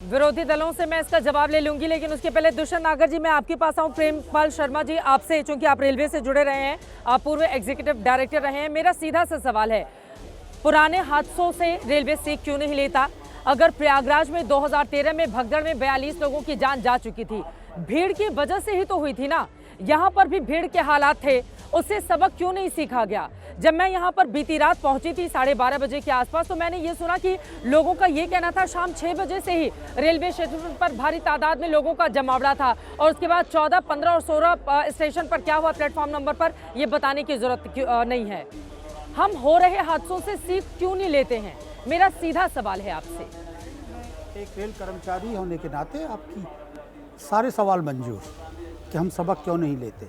विरोधी दलों से मैं इसका जवाब ले लूंगी, लेकिन उसके पहले दुष्यंत नागर जी मैं आपके पास आऊं। प्रेमपाल शर्मा जी, आपसे, चूंकि आप रेलवे से जुड़े रहे हैं, आप पूर्व एग्जीक्यूटिव डायरेक्टर रहे हैं, मेरा सीधा सा सवाल है, पुराने हादसों से रेलवे सीख क्यों नहीं लेता? अगर प्रयागराज में 2013 में भगदड़ में 42 लोगों की जान जा चुकी थी, भीड़ की वजह से ही तो हुई थी ना, यहाँ पर भी भीड़ के हालात थे, उससे सबक क्यों नहीं सीखा गया? जब मैं यहाँ पर बीती रात पहुंची थी 12:30 बजे के आसपास, तो मैंने ये सुना कि लोगों का ये कहना था शाम 6 बजे से ही रेलवे स्टेशन पर भारी तादाद में लोगों का जमावड़ा था, और उसके बाद 14, 15 और 16 स्टेशन पर क्या हुआ प्लेटफॉर्म नंबर पर, ये बताने की जरूरत नहीं है। हम हो रहे हादसों से सीख क्यों नहीं लेते हैं? मेरा सीधा सवाल है आपसे। एक रेल कर्मचारी होने के नाते आपकी सारे सवाल मंजूर कि हम सबक क्यों नहीं लेते।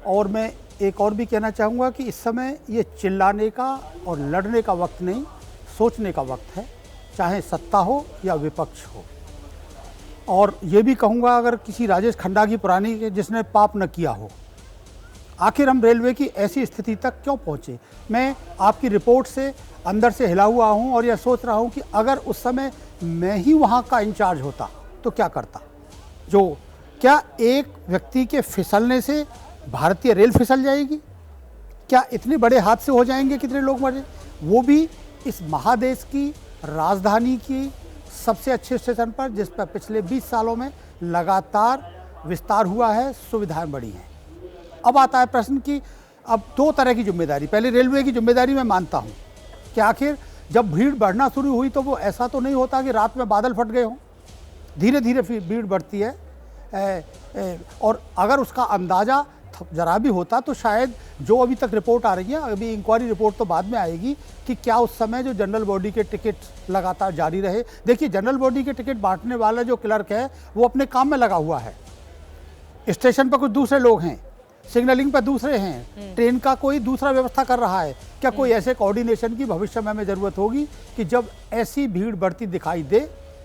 और मैं एक और भी कहना चाहूँगा कि इस समय ये चिल्लाने का और लड़ने का वक्त नहीं, सोचने का वक्त है, चाहे सत्ता हो या विपक्ष हो। और ये भी कहूँगा, अगर किसी राजेश खन्ना की पुरानी के जिसने पाप न किया हो, आखिर हम रेलवे की ऐसी स्थिति तक क्यों पहुँचे? मैं आपकी रिपोर्ट से अंदर से हिला हुआ हूँ और यह सोच रहा हूँ कि अगर उस समय मैं ही वहाँ का इंचार्ज होता तो क्या करता। क्या एक व्यक्ति के फिसलने से भारतीय रेल फिसल जाएगी? क्या इतने बड़े हादसे हो जाएंगे? कितने लोग मरे? वो भी इस महादेश की राजधानी की सबसे अच्छे स्टेशन पर, जिस पर पिछले 20 सालों में लगातार विस्तार हुआ है, सुविधाएं बढ़ी हैं। अब आता है प्रश्न कि अब दो तरह की जिम्मेदारी। पहले रेलवे की जिम्मेदारी मैं मानता हूँ कि आखिर जब भीड़ बढ़ना शुरू हुई तो वो ऐसा तो नहीं होता कि रात में बादल फट गए हों, धीरे धीरे फिर भीड़ बढ़ती है। और अगर उसका अंदाज़ा जरा भी होता तो शायद जो अभी तक रिपोर्ट आ रही है, अभी इंक्वायरी रिपोर्ट तो बाद में आएगी, कि क्या उस समय जो जनरल बॉडी के टिकट लगातार जारी रहे। देखिए, जनरल बॉडी के टिकट बांटने वाला जो क्लर्क है वो अपने काम में लगा हुआ है, स्टेशन पर कुछ दूसरे लोग हैं, सिग्नलिंग पर दूसरे हैं, ट्रेन का कोई दूसरा व्यवस्था कर रहा है। क्या कोई ऐसे कोऑर्डिनेशन की भविष्य में हमें ज़रूरत होगी कि जब ऐसी भीड़ बढ़ती दिखाई दे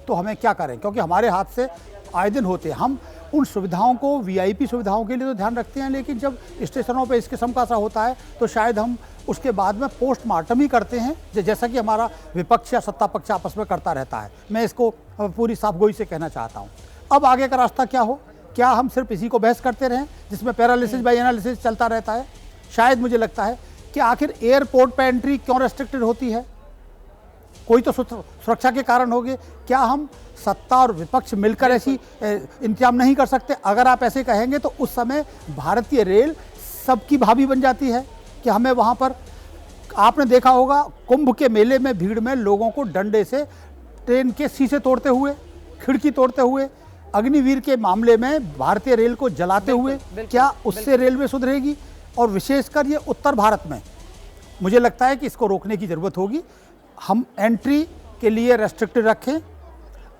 तो हमें क्या करें? क्योंकि हमारे हाथ से आए दिन होते हैं। हम उन सुविधाओं को, वीआईपी सुविधाओं के लिए तो ध्यान रखते हैं, लेकिन जब स्टेशनों पे इस किस्म का सा होता है तो शायद हम उसके बाद में पोस्टमार्टम ही करते हैं, जैसा कि हमारा विपक्ष या सत्ता पक्ष आपस में करता रहता है। मैं इसको पूरी साफगोई से कहना चाहता हूँ। अब आगे का रास्ता क्या हो? क्या हम सिर्फ इसी को बहस करते रहें जिसमें पैरालिसिस बाय एनालिसिस चलता रहता है? शायद मुझे लगता है कि आखिर एयरपोर्ट पर एंट्री क्यों रेस्ट्रिक्टेड होती है? कोई तो सुरक्षा के कारण होंगे। क्या हम सत्ता और विपक्ष मिलकर ऐसी इंतजाम नहीं कर सकते? अगर आप ऐसे कहेंगे तो उस समय भारतीय रेल सबकी भाभी बन जाती है कि हमें वहाँ पर, आपने देखा होगा कुंभ के मेले में भीड़ में लोगों को डंडे से ट्रेन के शीशे तोड़ते हुए, खिड़की तोड़ते हुए, अग्निवीर के मामले में भारतीय रेल को जलाते हुए, क्या उससे रेलवे सुधरेगी? और विशेषकर ये उत्तर भारत में मुझे लगता है कि इसको रोकने की ज़रूरत होगी। हम एंट्री के लिए रेस्ट्रिक्टेड रखें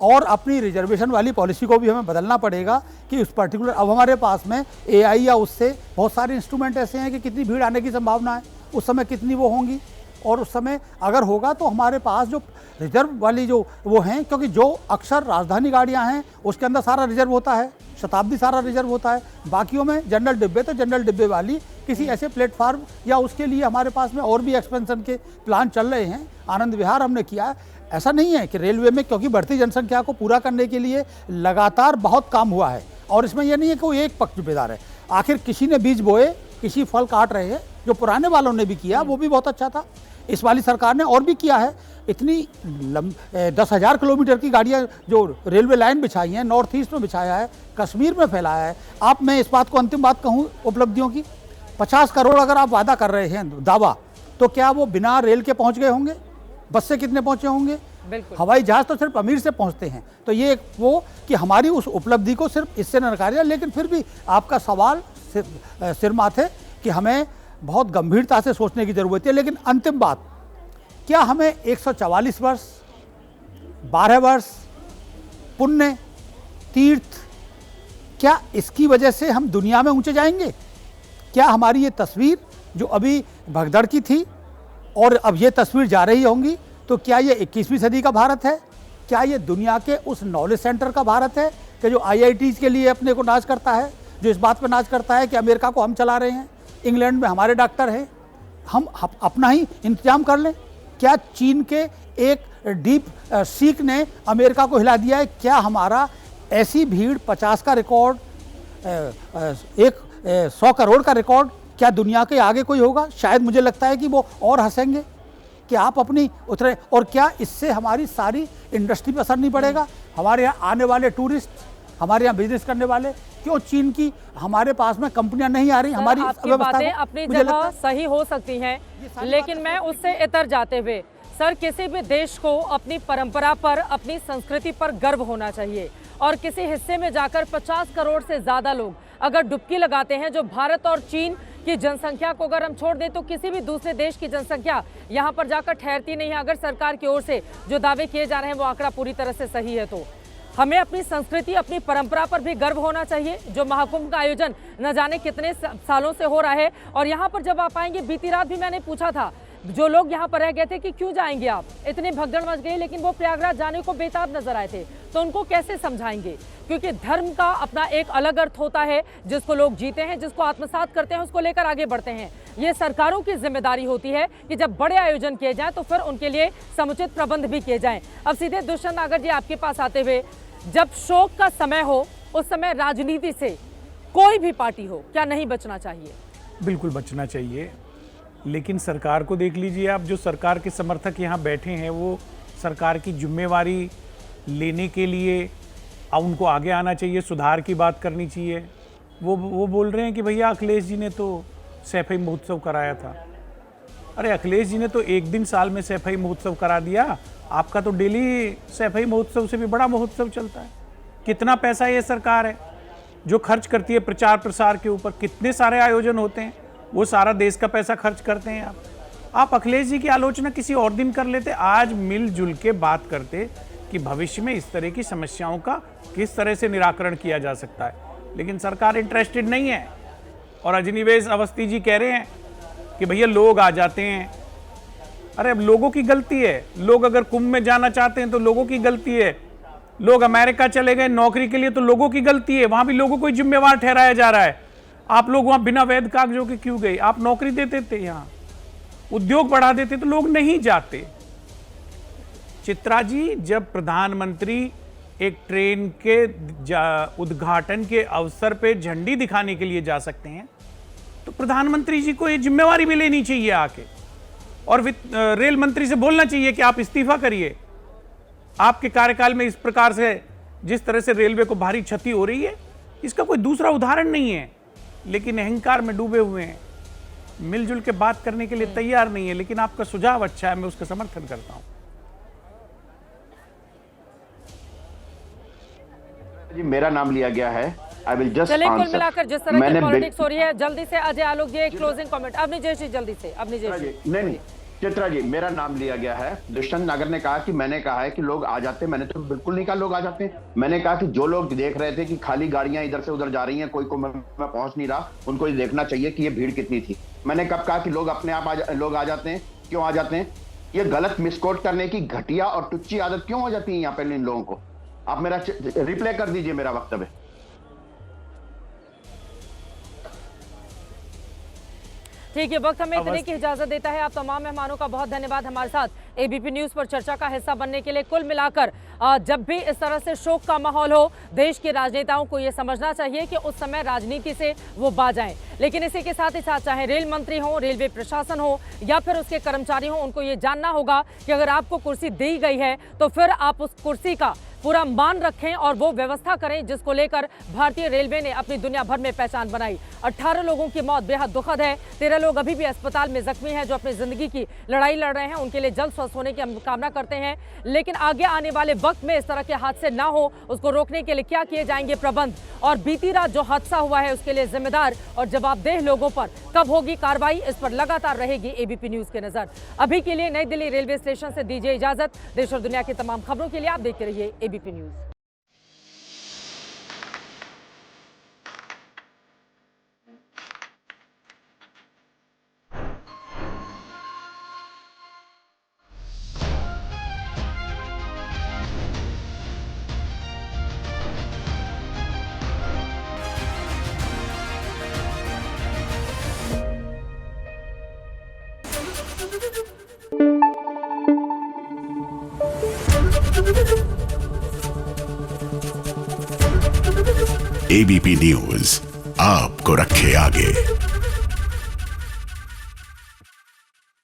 और अपनी रिजर्वेशन वाली पॉलिसी को भी हमें बदलना पड़ेगा कि उस पर्टिकुलर, अब हमारे पास में एआई या उससे बहुत सारे इंस्ट्रूमेंट ऐसे हैं कि कितनी भीड़ आने की संभावना है, उस समय कितनी वो होंगी, और उस समय अगर होगा तो हमारे पास जो रिजर्व वाली जो वो हैं, क्योंकि जो अक्सर राजधानी गाड़ियाँ हैं उसके अंदर सारा रिजर्व होता है, शताब्दी सारा रिजर्व होता है, बाकियों में जनरल डिब्बे, तो जनरल डिब्बे वाली किसी ऐसे प्लेटफार्म या उसके लिए हमारे पास में और भी एक्सपेंशन के प्लान चल रहे हैं। आनंद विहार हमने किया है। ऐसा नहीं है कि रेलवे में, क्योंकि बढ़ती जनसंख्या को पूरा करने के लिए लगातार बहुत काम हुआ है, और इसमें यह नहीं है कि कोई एक पक्ष जिम्मेदार है। आखिर किसी ने बीज बोए, किसी फल काट रहे हैं, जो पुराने वालों ने भी किया वो भी बहुत अच्छा था। इस वाली सरकार ने और भी किया है। इतनी 10,000 किलोमीटर की गाड़ियाँ जो रेलवे लाइन बिछाई हैं, नॉर्थ ईस्ट में बिछाया है, कश्मीर में फैलाया है। आप, मैं इस बात को अंतिम बात कहूँ उपलब्धियों की, 50 करोड़ अगर आप वादा कर रहे हैं दावा, तो क्या वो बिना रेल के पहुँच गए होंगे? बस से कितने पहुँचे होंगे? हवाई जहाज तो सिर्फ अमीर से पहुँचते हैं। तो ये वो कि हमारी उस उपलब्धि को सिर्फ इससे न नकारिए, लेकिन फिर भी आपका सवाल सिर माथे कि हमें बहुत गंभीरता से सोचने की ज़रूरत है। लेकिन अंतिम बात, क्या हमें 144 वर्ष, 12 वर्ष पुण्य तीर्थ, क्या इसकी वजह से हम दुनिया में ऊंचे जाएंगे? क्या हमारी ये तस्वीर जो अभी भगदड़ की थी और अब ये तस्वीर जा रही होंगी, तो क्या ये 21वीं सदी का भारत है? क्या ये दुनिया के उस नॉलेज सेंटर का भारत है कि जो IITs के लिए अपने को नाज करता है, जो इस बात पर नाज करता है कि अमेरिका को हम चला रहे हैं, इंग्लैंड में हमारे डॉक्टर हैं, हम अपना ही इंतजाम कर लें? क्या चीन के एक डीप सीक ने अमेरिका को हिला दिया है। क्या हमारा ऐसी भीड़ 50 का रिकॉर्ड, 100 करोड़ का रिकॉर्ड, क्या दुनिया के आगे कोई होगा? शायद मुझे लगता है कि वो और हंसेंगे कि आप अपनी उतरे। और क्या इससे हमारी सारी इंडस्ट्री पर असर नहीं पड़ेगा? हमारे यहाँ आने वाले टूरिस्ट, हमारे यहाँ बिजनेस करने वाले, क्यों चीन की हमारे पास में कंपनियां नहीं आ रही? हमारी आपकी बातें अपनी जगह सही हो सकती हैं, लेकिन मैं उससे इतर जाते हुए सर, किसी भी देश को अपनी परंपरा पर, अपनी संस्कृति पर गर्व होना चाहिए। और किसी हिस्से में जाकर 50 करोड़ से ज्यादा लोग अगर डुबकी लगाते हैं, जो भारत और चीन की जनसंख्या को अगर हम छोड़ दें तो किसी भी दूसरे देश की जनसंख्या यहाँ पर जाकर ठहरती नहीं है। अगर सरकार की ओर से जो दावे किए जा रहे हैं वो आंकड़ा पूरी तरह से सही है, तो हमें अपनी संस्कृति, अपनी परंपरा पर भी गर्व होना चाहिए। जो महाकुंभ का आयोजन न जाने कितने सालों से हो रहा है, और यहाँ पर जब आप आएंगे, बीती रात भी मैंने पूछा था जो लोग यहाँ पर रह गए थे कि क्यों जाएंगे आप, इतनी भगदड़ मच गई, लेकिन वो प्रयागराज जाने को बेताब नजर आए थे, तो उनको कैसे समझाएंगे? क्योंकि धर्म का अपना एक अलग अर्थ होता है, जिसको लोग जीते हैं, जिसको आत्मसात करते हैं, उसको लेकर आगे बढ़ते हैं। ये सरकारों की जिम्मेदारी होती है कि जब बड़े आयोजन किए जाएं तो फिर उनके लिए समुचित प्रबंध भी किए जाएं। अब सीधे दुष्यंत नागर जी आपके पास आते हुए, जब शोक का समय हो उस समय राजनीति से कोई भी पार्टी हो, क्या नहीं बचना चाहिए? बिल्कुल बचना चाहिए, लेकिन सरकार को देख लीजिए आप। जो सरकार के समर्थक यहाँ बैठे हैं वो सरकार की जिम्मेवारी लेने के लिए उनको आगे आना चाहिए, सुधार की बात करनी चाहिए। वो बोल रहे हैं कि भैया अखिलेश जी ने तो सैफई महोत्सव कराया था। अरे अखिलेश जी ने तो एक दिन साल में सैफई महोत्सव करा दिया, आपका तो डेली सैफई महोत्सव से भी बड़ा महोत्सव चलता है। कितना पैसा ये सरकार है जो खर्च करती है प्रचार प्रसार के ऊपर, कितने सारे आयोजन होते हैं, वो सारा देश का पैसा खर्च करते हैं आप अखिलेश जी की आलोचना किसी और दिन कर लेते, आज मिलजुल के बात करते कि भविष्य में इस तरह की समस्याओं का किस तरह से निराकरण किया जा सकता है। लेकिन सरकार इंटरेस्टेड नहीं है। और अजनिवेश अवस्थी जी कह रहे हैं कि भैया लोग आ जाते हैं। अरे अब लोगों की गलती है, लोग अगर कुंभ में जाना चाहते हैं तो लोगों की गलती है, लोग अमेरिका चले गए नौकरी के लिए तो लोगों की गलती है, वहां भी लोगों को जिम्मेवार ठहराया जा रहा है। आप लोग वहां बिना वैध कागजों के क्यों गए? आप नौकरी देते थे, यहाँ उद्योग बढ़ा देते तो लोग नहीं जाते। चित्रा जी, जब प्रधानमंत्री एक ट्रेन के उद्घाटन के अवसर पे झंडी दिखाने के लिए जा सकते हैं तो प्रधानमंत्री जी को ये जिम्मेवारी भी लेनी चाहिए आके, और रेल मंत्री से बोलना चाहिए कि आप इस्तीफा करिए। आपके कार्यकाल में इस प्रकार से जिस तरह से रेलवे को भारी क्षति हो रही है, इसका कोई दूसरा उदाहरण नहीं है। लेकिन अहंकार में डूबे हुए हैं, मिलजुल के बात करने के लिए तैयार नहीं है। लेकिन आपका सुझाव अच्छा है, मैं उसका समर्थन करता हूं। जी मेरा नाम लिया गया है, आई विल जस्ट चलिए, कुल मिलाकर जिस तरह की पॉलिटिक्स हो रही है, जल्दी से अजय आलोक जी एक क्लोजिंग कमेंट। अपनी जय श्री, जल्दी से अपनी जय श्री। नहीं, चित्रा जी मेरा नाम लिया गया है। दुष्यंत नागर ने कहा कि मैंने कहा है कि लोग आ जाते हैं, मैंने तो बिल्कुल नहीं कहा लोग आ जाते हैं। मैंने कहा कि जो लोग देख रहे थे कि खाली गाड़ियां इधर से उधर जा रही हैं, कोई को मैं पहुंच नहीं रहा, उनको ये देखना चाहिए कि ये भीड़ कितनी थी। मैंने कब कहा कि लोग अपने आप लोग आ जाते हैं? क्यों आ जाते हैं? ये गलत मिसकोट करने की घटिया और टुच्ची आदत क्यों हो जाती है यहाँ पे इन लोगों को? आप मेरा रिप्ले कर दीजिए मेरा वक्तव्य। ठीक है, वक्त हमें इतने की इजाजत देता है। आप तमाम मेहमानों का बहुत धन्यवाद हमारे साथ एबीपी न्यूज पर चर्चा का हिस्सा बनने के लिए। कुल मिलाकर जब भी इस तरह से शोक का माहौल हो, देश के राजनेताओं को यह समझना चाहिए कि उस समय राजनीति से वो बाज आएं। लेकिन इसी के साथ ही साथ चाहे रेल मंत्री हो, रेलवे प्रशासन हो या फिर उसके कर्मचारी हो, उनको ये जानना होगा कि अगर आपको कुर्सी दी गई है तो फिर आप उस कुर्सी का पूरा मान रखें और वो व्यवस्था करें जिसको लेकर भारतीय रेलवे ने अपनी दुनिया भर में पहचान बनाई। 18 लोगों की मौत बेहद दुखद है। 13 लोग अभी भी अस्पताल में जख्मी हैं जो अपनी जिंदगी की लड़ाई लड़ रहे हैं। उनके लिए जल्द स्वस्थ होने की हम कामना करते हैं। लेकिन आगे आने वाले वक्त में इस तरह के हादसे ना हो, उसको रोकने के लिए क्या किए जाएंगे प्रबंध, और बीती रात जो हादसा हुआ है उसके लिए जिम्मेदार और जवाबदेह लोगों पर कब होगी कार्रवाई, इस पर लगातार रहेगी एबीपी न्यूज की नजर। अभी के लिए नई दिल्ली रेलवे स्टेशन से दीजिए इजाजत। देश और दुनिया की तमाम खबरों के लिए आप देखते रहिए एबीपी न्यूज। एबीपी न्यूज आपको रखे आगे।